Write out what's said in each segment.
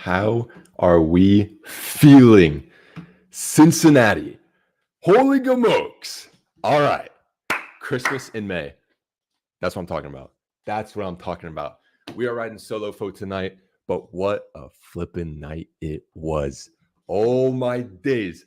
How are we feeling? Cincinnati. Holy gamokes. All right. Christmas in May. That's what I'm talking about. That's what I'm talking about. We are riding solo folk tonight, but what a flippin' night it was. Oh my days.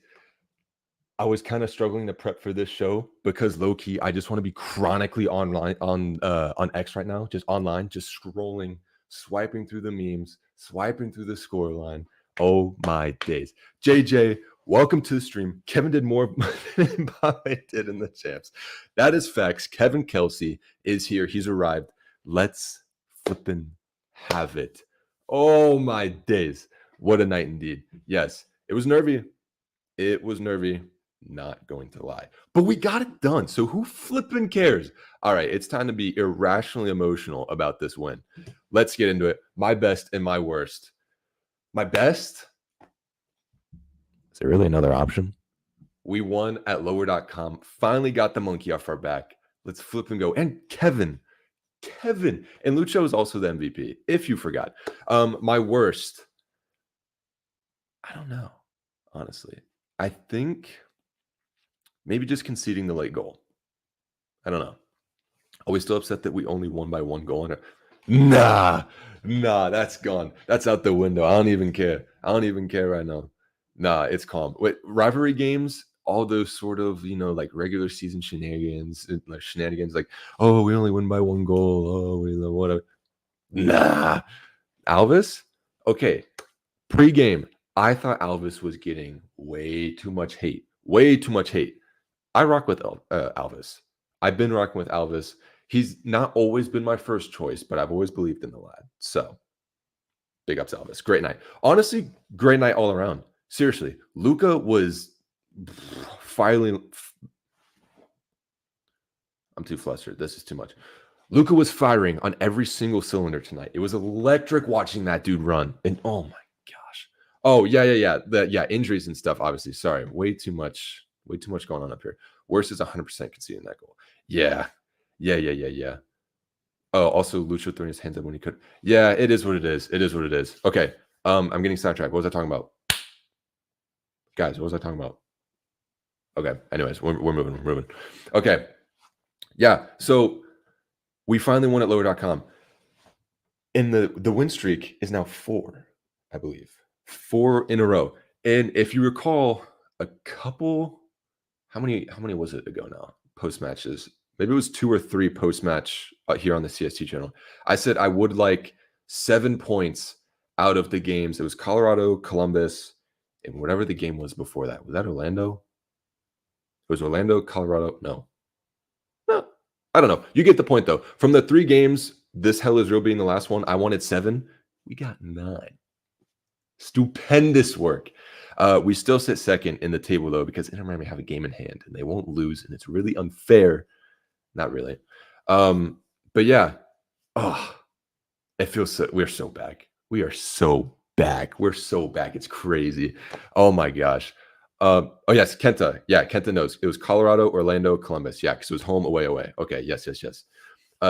I was kind of struggling to prep for this show because low-key, I just want to be chronically online on X right now, just online, just scrolling, swiping through the memes, swiping through the scoreline. Oh my days. JJ, welcome to the stream. Kevin did more than Bobby did in the champs. That is facts. Kevin Kelsey is here. He's arrived. Let's flippin' have it. Oh my days. What a night indeed. Yes, it was nervy. It was nervy. Not going to lie, but we got it done. So who flipping cares? All right, it's time to be irrationally emotional about this win. Let's get into it. My best and my worst. My best. Is there really another option? We won at lower.com. Finally got the monkey off our back. Let's flip and go. And Kevin, and Lucho is also the MVP, if you forgot. My worst. I don't know, honestly. I think maybe just conceding the late goal. I don't know. Are we still upset that we only won by one goal? Nah, that's gone. That's out the window. I don't even care. I don't even care right now. Nah, it's calm. Wait, rivalry games, all those sort of, like regular season shenanigans, like, oh, we only win by one goal. Oh, we whatever. Nah. Alvis? Okay. Pre-game, I thought Alvis was getting way too much hate. I rock with Alvis. I've been rocking with Alvis. He's not always been my first choice, but I've always believed in the lad. So, big ups, Alvis. Great night. Honestly, great night all around. Seriously, Luka was filing. I'm too flustered. This is too much. Luka was firing on every single cylinder tonight. It was electric watching that dude run. And oh my gosh. Oh, yeah. Injuries and stuff, obviously. Sorry. Way too much going on up here. Worst is 100% conceding that goal. Yeah. Oh, also Lucho throwing his hands up when he could. Yeah, it is what it is. Okay. I'm getting sidetracked. What was I talking about? Guys, what was I talking about? Okay. Anyways, we're moving. Okay. Yeah. So we finally won at lower.com. And the win streak is now 4, I believe. 4 in a row. And if you recall, a couple, how many was it ago now? Post matches. Maybe it was 2 or 3 post match here on the CST channel. I said I would like 7 points out of the games. It was Colorado, Columbus, and whatever the game was before that. Was that Orlando? It was Orlando, Colorado. No, I don't know. You get the point though. From the 3 games, this hell is real being the last one, I wanted 7. We got 9. Stupendous work. We still sit second in the table though because Inter Miami have a game in hand and they won't lose, and it's really unfair. Not really. But yeah. Oh, it feels so. We're so back. We are so back. We're so back. It's crazy. Oh my gosh. Oh yes, Kenta. Yeah, Kenta knows. It was Colorado, Orlando, Columbus. Yeah, because it was home, away. Okay, yes.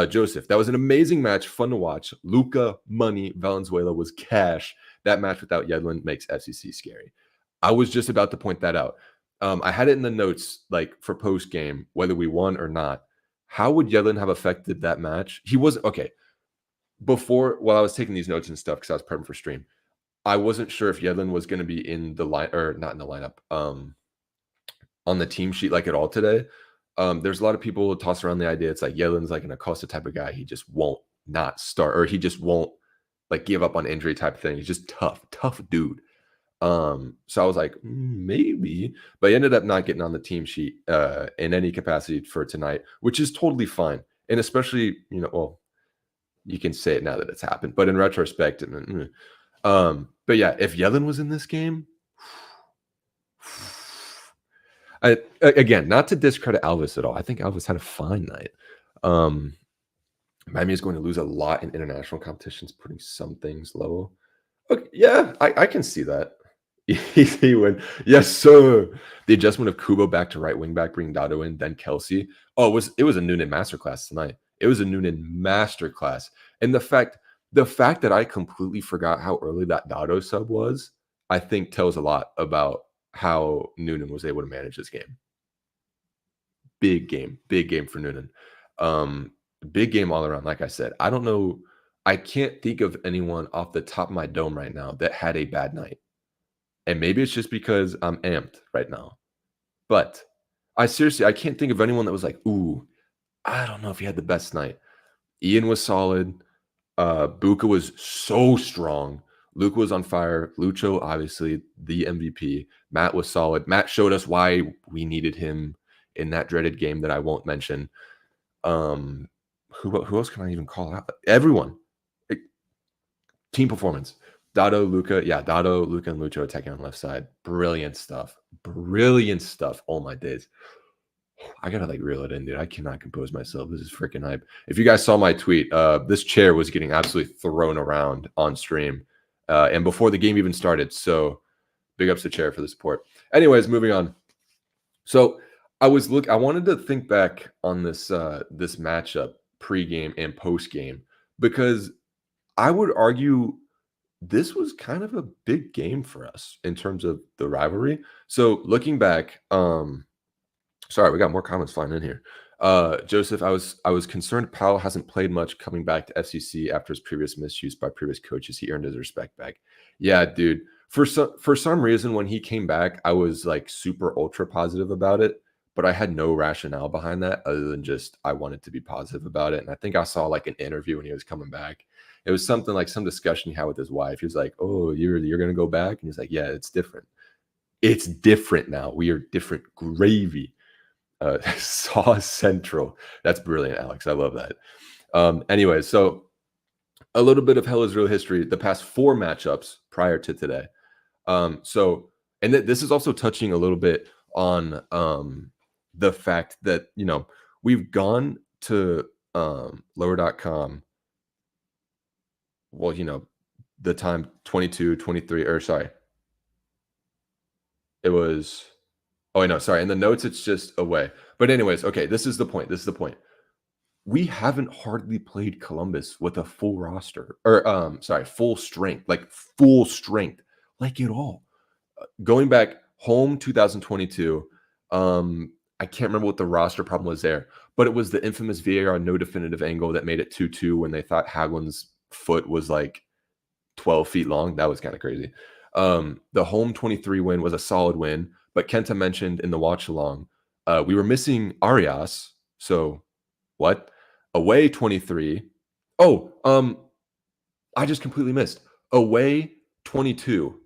Joseph, that was an amazing match, fun to watch. Luka, money, Valenzuela was cash. That match without Yedlin makes FCC scary. I was just about to point that out. I had it in the notes, like for post game, whether we won or not. How would Yedlin have affected that match? He wasn't okay. Before, while I was taking these notes and stuff, because I was prepping for stream, I wasn't sure if Yedlin was going to be in the line or not in the lineup, on the team sheet like at all today. There's a lot of people who toss around the idea it's like Yedlin's like an Acosta type of guy. He just won't not start, or he just won't like give up on injury type thing. He's just tough dude. So I was like, maybe, but he ended up not getting on the team sheet in any capacity for tonight, which is totally fine. And especially, well, you can say it now that it's happened, but in retrospect, but yeah, if Yedlin was in this game, again, not to discredit Alvis at all. I think Alvis had a fine night. Miami is going to lose a lot in international competitions, putting some things low. Okay, yeah, I can see that. Easy win. Yes, sir. The adjustment of Kubo back to right wing back, bringing Dado in, then Kelsey. Oh, it was a Noonan masterclass tonight. It was a Noonan masterclass. And the fact the fact that I completely forgot how early that Dotto sub was, I think tells a lot about how Noonan was able to manage this game. Big game for Noonan. Um, Big game all around. Like I said, I don't know. I can't think of anyone off the top of my dome right now that had a bad night. And maybe it's just because I'm amped right now. But I can't think of anyone that was like, ooh, I don't know if he had the best night. Ian was solid. Buka was so strong. Luke was on fire. Lucho, obviously, the MVP. Matt was solid. Matt showed us why we needed him in that dreaded game that I won't mention. Who else can I even call out? Everyone. Team performance. Dotto, Luca. Yeah, Dotto, Luca, and Lucho attacking on the left side. Brilliant stuff. Brilliant stuff. Oh my days. I gotta like reel it in, dude. I cannot compose myself. This is freaking hype. If you guys saw my tweet, this chair was getting absolutely thrown around on stream, and before the game even started. So big ups to chair for the support. Anyways, moving on. So I wanted to think back on this this matchup pregame and postgame because I would argue this was kind of a big game for us in terms of the rivalry. So looking back, sorry, we got more comments flying in here. Joseph, I was concerned Powell hasn't played much coming back to FCC after his previous misuse by previous coaches. He earned his respect back. Yeah, dude. For some reason, when he came back, I was like super ultra positive about it, but I had no rationale behind that other than just I wanted to be positive about it. And I think I saw like an interview when he was coming back. It was something like some discussion he had with his wife. He was like, "Oh, you're gonna go back?" And he's like, "Yeah, it's different. It's different now. We are different gravy." Sauce Central. That's brilliant, Alex. I love that. Anyway, so a little bit of Hella's real history, the past 4 matchups prior to today. And this is also touching a little bit on the fact that, you know, we've gone to lower.com. Well, you know, the time 22, 23, or sorry. It was, oh, wait, no, sorry. In the notes, it's just away. But anyways, okay, this is the point. This is the point. We haven't hardly played Columbus with a full roster or sorry, full strength, like at all. Going back home 2022, I can't remember what the roster problem was there, but it was the infamous VAR no definitive angle that made it 2-2 when they thought Hagelin's foot was like 12 feet long. That was kind of crazy. The home 23 win was a solid win, but Kenta mentioned in the watch along, we were missing Arias. So what? Away 23. Oh, I just completely missed. Away 22.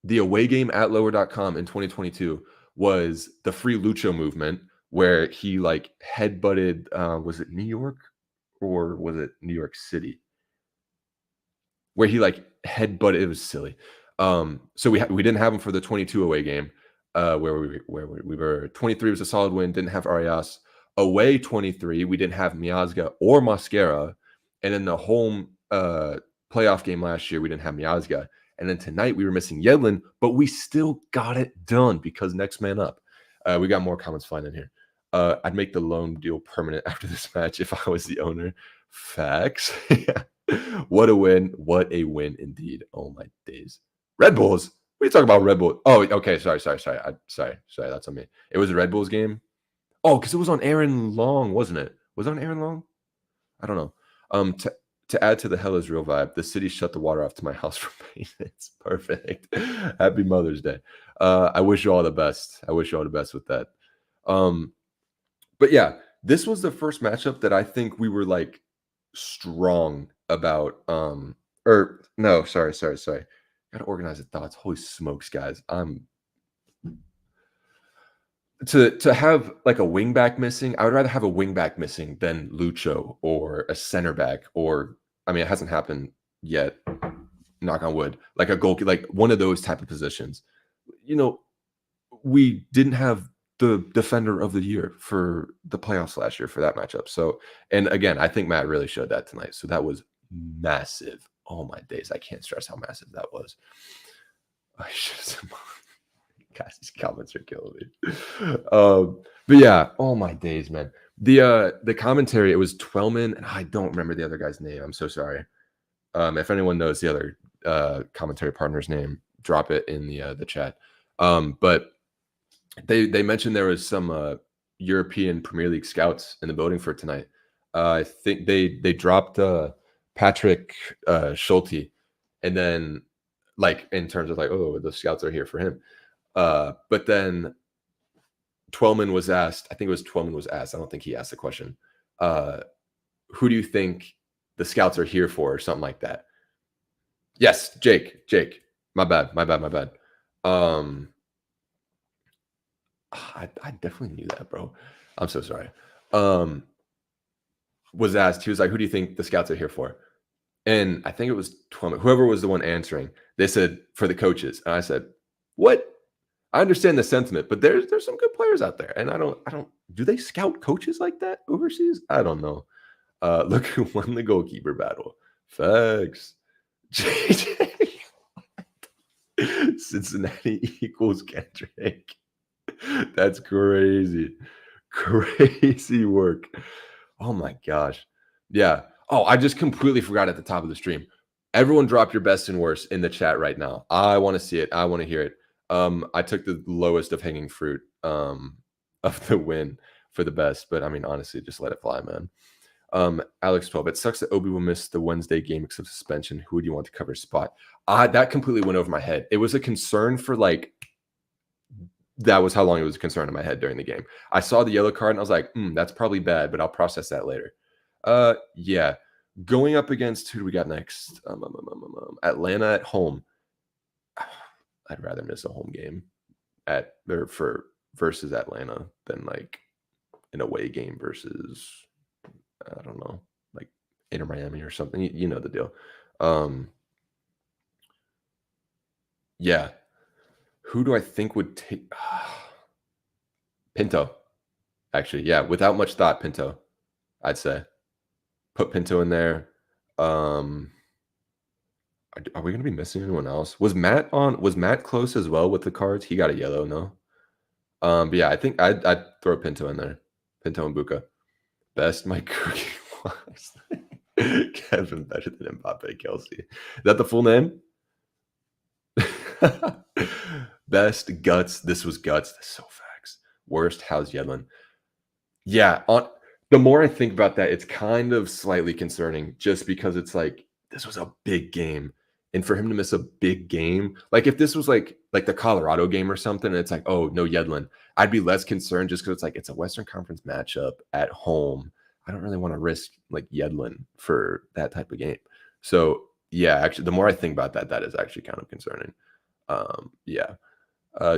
The away game at lower.com in 2022 was the free Lucho movement where he like headbutted, was it New York or was it New York City? Where he like headbutted, it was silly. So we didn't have him for the 22 away game, where we were 23 was a solid win, didn't have Arias. Away 23, we didn't have Miazga or Mosquera. And in the home playoff game last year, we didn't have Miazga. And then tonight we were missing Yedlin, but we still got it done because next man up. We got more comments flying in here. I'd make the loan deal permanent after this match if I was the owner. Facts. What a win. What a win indeed. Oh my days. Red Bulls? What are you talking about, Red Bull? Oh, okay. Sorry. Sorry. That's on me. It was a Red Bulls game. Oh, because it was on Aaron Long, wasn't it? Was it on Aaron Long? I don't know. To add to the hell is real vibe, the city shut the water off to my house for maintenance. Perfect. Happy Mother's Day. I wish you all the best. I wish you all the best with that. But yeah, this was the first matchup that I think we were like strong about. Or no, sorry. Gotta organize the thoughts. Holy smokes, guys. To have like a wingback missing, I would rather have a wingback missing than Lucho or a center back, or I mean, it hasn't happened yet. Knock on wood, like a goalkeeper, like one of those type of positions. You know, we didn't have the defender of the year for the playoffs last year for that matchup. So, and again, I think Matt really showed that tonight. So that was massive. Oh my days, I can't stress how massive that was. I should have. Guys, these comments are killing me. But yeah, oh my days, man. The commentary, it was Twellman, and I don't remember the other guy's name. I'm so sorry. If anyone knows the other commentary partner's name, drop it in the chat. But they mentioned there was some European Premier League scouts in the building for tonight. I think they dropped Patrick Schulte, and then like in terms of like, oh, the scouts are here for him. But then Twellman was asked. I think it was Twellman was asked. I don't think he asked the question. Who do you think the scouts are here for, or something like that? Yes, Jake. My bad. I definitely knew that, bro. I'm so sorry. Was asked, he was like, who do you think the scouts are here for? And I think it was whoever was the one answering. They said for the coaches. And I said, what? I understand the sentiment, but there's some good players out there. And I don't do they scout coaches like that overseas? I don't know. Look who won the goalkeeper battle. Facts. JJ. Cincinnati equals Kendrick. That's crazy. Crazy work. Oh my gosh. Yeah. Oh, I just completely forgot at the top of the stream. Everyone drop your best and worst in the chat right now. I want to see it. I want to hear it. I took the lowest of hanging fruit of the win for the best, but I mean, honestly, just let it fly, man. Alex 12. It sucks that Obi will miss the Wednesday game because of suspension. Who would you want to cover spot? That completely went over my head. It was a concern for like that was how long it was a concern in my head during the game. I saw the yellow card and I was like, that's probably bad, but I'll process that later. Yeah. Going up against who do we got next? Atlanta at home. I'd rather miss a home game versus Atlanta than like an away game versus I don't know, like Inter Miami or something. You know the deal. Yeah. Who do I think would take Pinto? Actually, yeah, without much thought, Pinto. I'd say put Pinto in there. Are we going to be missing anyone else? Was Matt close as well with the cards? He got a yellow, no. But yeah, I think I'd throw Pinto in there. Pinto and Buka. Best my cookie was Kevin better than Mbappe Kelsey. Is that the full name? Best guts. This was guts. That's so facts. Worst, how's Yedlin? Yeah, the more I think about that, it's kind of slightly concerning just because it's like this was a big game. And for him to miss a big game, like if this was like the Colorado game or something, and it's like, oh, no Yedlin, I'd be less concerned just because it's like it's a Western Conference matchup at home. I don't really want to risk like Yedlin for that type of game. So yeah, actually, the more I think about that, that is actually kind of concerning. Yeah.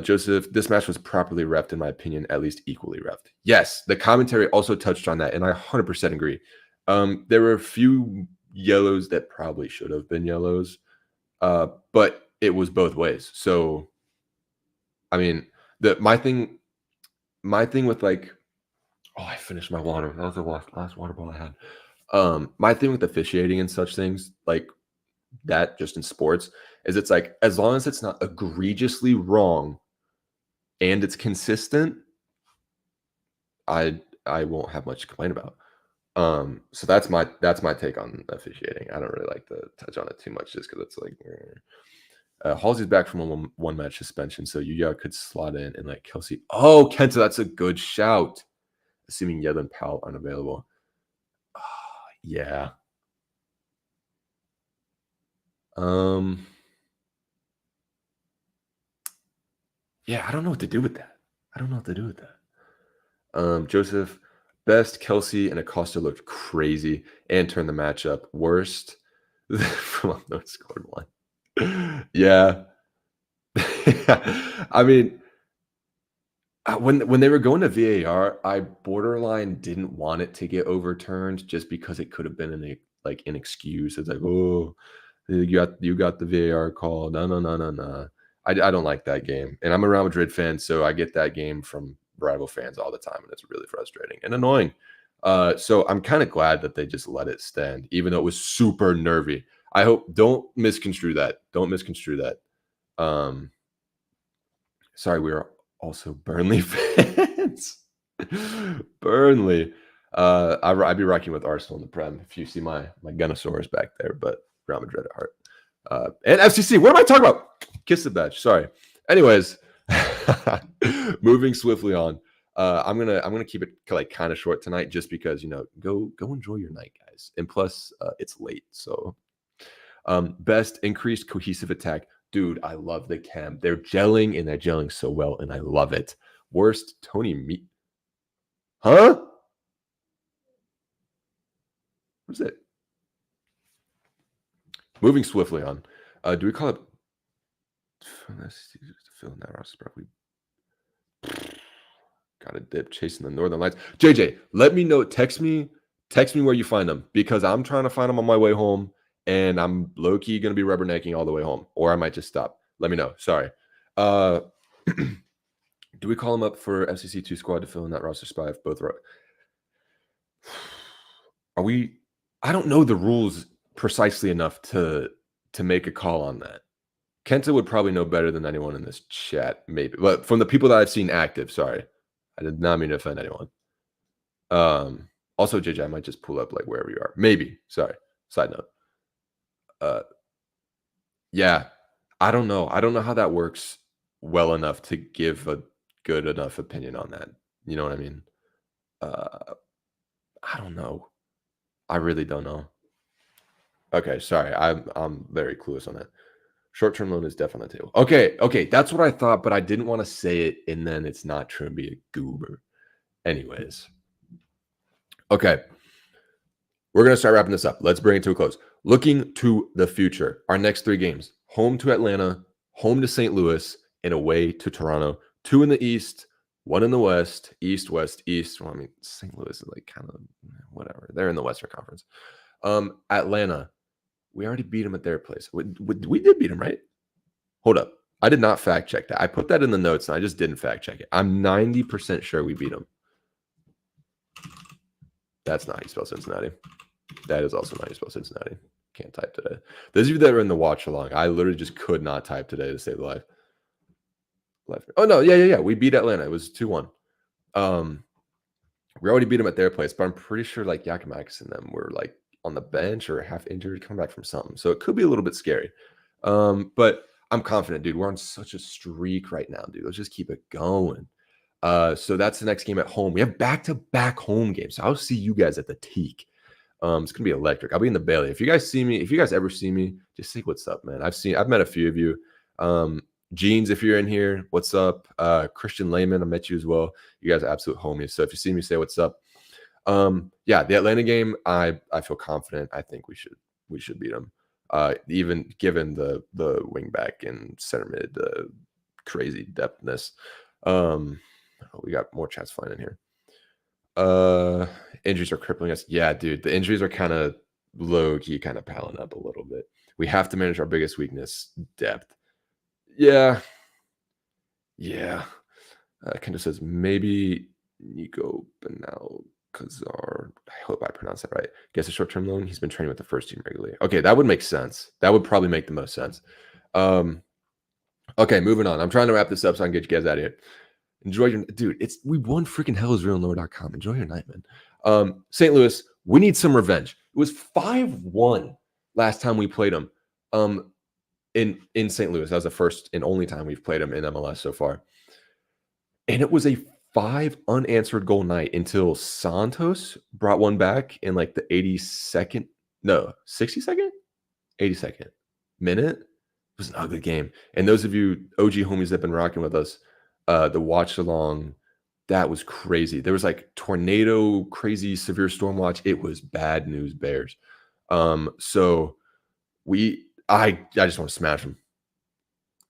Joseph, this match was properly reffed, in my opinion, at least equally reffed. Yes, the commentary also touched on that, and I 100% agree. There were a few yellows that probably should have been yellows, but it was both ways. So, I mean, my thing with like, oh, I finished my water. That was the last water bottle I had. My thing with officiating and such things, like that, just in sports, is it's like as long as it's not egregiously wrong and it's consistent, I won't have much to complain about. So that's my take on officiating. I don't really like to touch on it too much just because it's like Halsey's back from one match suspension, so Yuya could slot in and like Kelsey. Oh, Kenta, that's a good shout. Assuming Yedlin and Powell aren't available. Yeah. Yeah, I don't know what to do with that. Joseph, best Kelsey and Acosta looked crazy and turned the match up. Worst from no scored one. Yeah. I mean, when they were going to VAR, I borderline didn't want it to get overturned just because it could have been an excuse. It's like, oh, you got the VAR call. No. I don't like that game, and I'm a Real Madrid fan, so I get that game from rival fans all the time, and it's really frustrating and annoying. So I'm kind of glad that they just let it stand, even though it was super nervy. I hope don't misconstrue that. Sorry, we are also Burnley fans. Burnley. I'd be rocking with Arsenal in the Prem if you see my Gunnosaurus back there, but Real Madrid at heart. And FCC. What am I talking about? Kiss the badge. Sorry. Anyways, moving swiftly on. I'm gonna keep it like kind of short tonight, just because go enjoy your night, guys. And plus, it's late, so. Best increased cohesive attack. Dude, I love the chem. They're gelling, and they're gelling so well, and I love it. Worst Tony Meat. Huh? What is it? Moving swiftly on. Do we call it? Let's fill in that roster, probably. Got a dip chasing the Northern Lights. JJ, let me know. Text me where you find them, because I'm trying to find them on my way home, and I'm low key gonna be rubbernecking all the way home, or I might just stop. Let me know. Sorry. Do we call them up for FCC2 squad to fill in that roster spot if both are we? I don't know the rules precisely enough to make a call on that. Kenta would probably know better than anyone in this chat, maybe. But from the people that I've seen active, sorry, I did not mean to offend anyone. Also, JJ, I might just pull up like wherever you are. Maybe. Sorry. Side note. Yeah, I don't know. I don't know how that works well enough to give a good enough opinion on that. You know what I mean? I don't know. I really don't know. Okay, sorry. I'm very clueless on that. Short-term loan is definitely on the table. Okay, that's what I thought, but I didn't want to say it, and then it's not true and be a goober. Anyways. Okay. We're going to start wrapping this up. Let's bring it to a close. Looking to the future, our next 3 games: home to Atlanta, home to St. Louis, and away to Toronto. 2 in the East, 1 in the West. East, West, East. Well, I mean, St. Louis is like kind of whatever. They're in the Western Conference. Atlanta, we already beat them at their place. We did beat them, right? Hold up. I did not fact check that. I put that in the notes, and I just didn't fact check it. I'm 90% sure we beat them. That's not how you spell Cincinnati. That is also not how you spell Cincinnati. Can't type today. Those of you that are in the watch along, I literally just could not type today to save life. Oh, no. Yeah. We beat Atlanta. It was 2-1. We already beat them at their place, but I'm pretty sure like Yakimakis and them were like on the bench or half injured, coming back from something. So it could be a little bit scary. But I'm confident, dude. We're on such a streak right now, dude. Let's just keep it going. So that's the next game at home. We have back-to-back home games. So I'll see you guys at the Teak. It's gonna be electric. I'll be in the Bailey. If you guys ever see me, just say what's up, man. I've met a few of you. Jeans, if you're in here, what's up? Christian Lehman, I met you as well. You guys are absolute homies. So if you see me, say what's up. Yeah, the Atlanta game, I feel confident. I think we should beat them. Even given the wing back and center mid crazy depthness. We got more chats flying in here. Injuries are crippling us. Yeah, dude, the injuries are kind of low-key, kind of piling up a little bit. We have to manage our biggest weakness, depth. Yeah. Kendra says maybe Nico Benal Kazar. I hope I pronounced that right. Gets a short-term loan. He's been training with the first team regularly. Okay, that would make sense. That would probably make the most sense. Okay, moving on. I'm trying to wrap this up so I can get you guys out of here. Enjoy your dude. We won freaking hellsrealnlower.com. Enjoy your night, man. St. Louis, we need some revenge. It was 5-1 last time we played them. In St. Louis. That was the first and only time we've played them in MLS so far. And it was a 5 unanswered goal night until Santos brought one back in like the 82nd, no, 62nd, 82nd minute. It was an ugly game. And those of you OG homies that have been rocking with us, the watch along, that was crazy. There was like tornado, crazy severe storm watch. It was bad news bears. So I just want to smash them,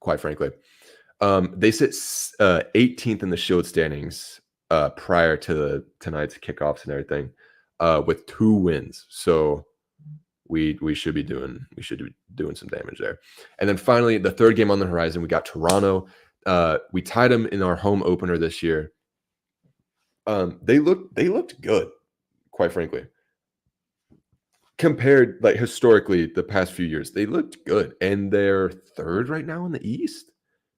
quite frankly. They sit 18th in the Shield standings prior to tonight's kickoffs and everything, with 2 wins. So we should be doing some damage there. And then finally, the third game on the horizon, we got Toronto. We tied them in our home opener this year. They looked good, quite frankly. Compared, like, historically, the past few years, they looked good. And they're 3rd right now in the East,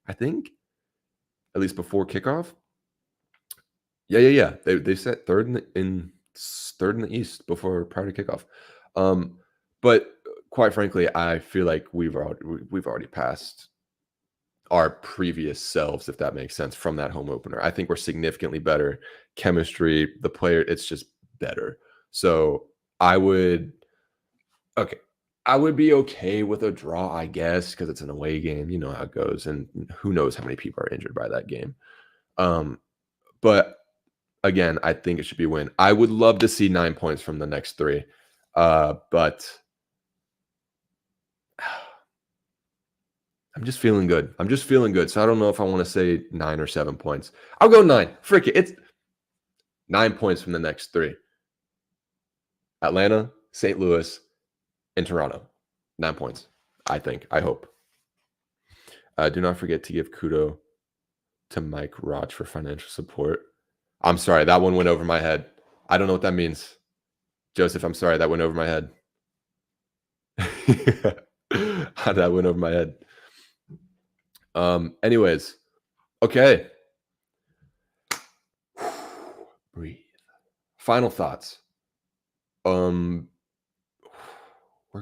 I think. At least before kickoff. Yeah. They set 3rd in the East prior to kickoff. But quite frankly, I feel like we've already passed our previous selves, if that makes sense, from that home opener. I think we're significantly better. Chemistry, the player, it's just better. So I would okay. I would be okay with a draw, I guess, because it's an away game. You know how it goes, and who knows how many people are injured by that game. But again, I think it should be a win. I would love to see 9 points from the next three, but I'm just feeling good. I'm just feeling good. So I don't know if I want to say 9 or 7 points. I'll go 9. Frick it. It's 9 points from the next three. Atlanta, St. Louis, and Toronto. 9 points, I think. I hope. Do not forget to give kudo to Mike Roch for financial support. I'm sorry. That one went over my head. I don't know what that means. Joseph, I'm sorry. That went over my head. That went over my head. Anyways, okay. Breathe. Final thoughts. We're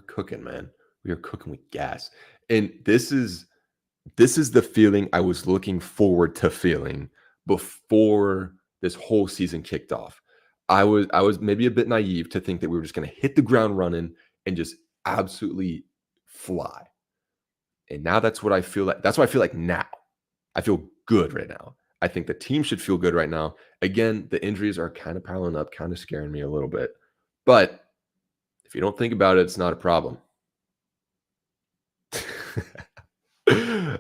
cooking, man. We are cooking with gas. And this is the feeling I was looking forward to feeling before this whole season kicked off. I was maybe a bit naive to think that we were just going to hit the ground running and just absolutely fly. And now that's what I feel like. That's what I feel like now. I feel good right now. I think the team should feel good right now. Again, the injuries are kind of piling up, kind of scaring me a little bit. But if you don't think about it, it's not a problem.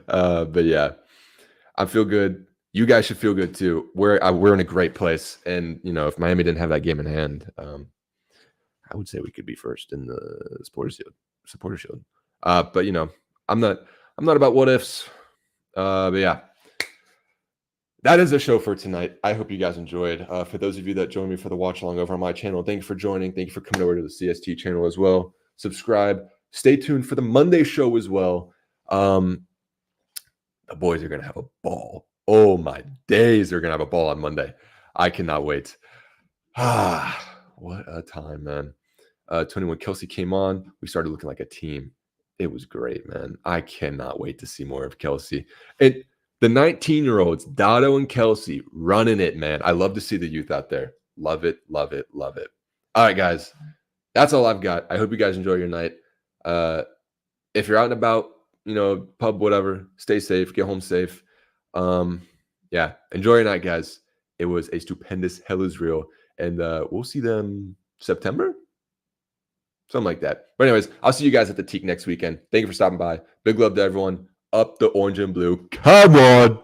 But yeah, I feel good. You guys should feel good too. We're in a great place, and if Miami didn't have that game in hand, I would say we could be first in the supporter shield. But I'm not about what ifs. But yeah, that is the show for tonight. I hope you guys enjoyed. For those of you that joined me for the watch along over on my channel, thank you for joining. Thank you for coming over to the CST channel as well. Subscribe. Stay tuned for the Monday show as well. The boys are going to have a ball. Oh my days, they're going to have a ball on Monday. I cannot wait. What a time, man. Tony, when Kelsey came on, we started looking like a team. It was great, man. I cannot wait to see more of Kelsey. And the 19-year-olds, Dotto and Kelsey, running it, man. I love to see the youth out there. Love it, love it, love it. All right, guys. That's all I've got. I hope you guys enjoy your night. If you're out and about, pub, whatever, stay safe, get home safe. Yeah, enjoy your night, guys. It was a stupendous Hell is Real. And we'll see them September? Something like that. But anyways, I'll see you guys at the Teak next weekend. Thank you for stopping by. Big love to everyone. Up the orange and blue. Come on.